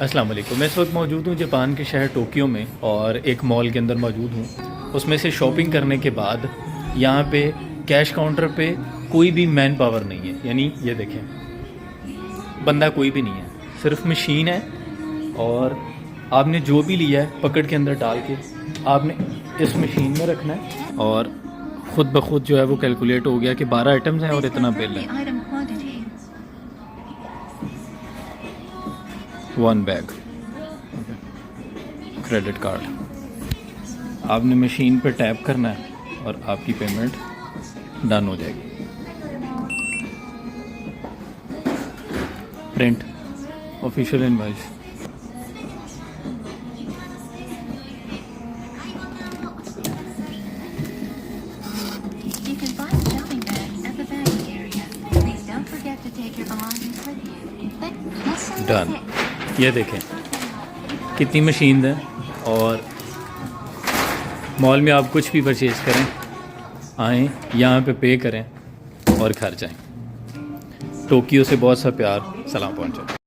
अस्सलाम वालेकुम। मैं इस वक्त मौजूद हूँ जापान के शहर टोक्यो में और एक मॉल के अंदर मौजूद हूँ। उसमें से शॉपिंग करने के बाद यहाँ पे कैश काउंटर पे कोई भी मैन पावर नहीं है, यानी ये देखें बंदा कोई भी नहीं है, सिर्फ मशीन है और आपने जो भी लिया है पकड़ के अंदर डाल के आपने इस मशीन में रखना है और ख़ुद ब खुद जो है वो कैलकुलेट हो गया कि 12 आइटम्स हैं और इतना बिल है। 1 बैग क्रेडिट कार्ड, आपने मशीन पर टैप करना है और आपकी पेमेंट डन हो जाएगी। Print official invoice. You can buy shopping bags at the baggage area. Please don't forget to take your belongings with you. Done. ये देखें कितनी मशीन है और मॉल में आप कुछ भी परचेज़ करें, आएँ यहाँ पे करें और घर जाएं। टोक्यो से बहुत सा प्यार, सलाम पहुँचे।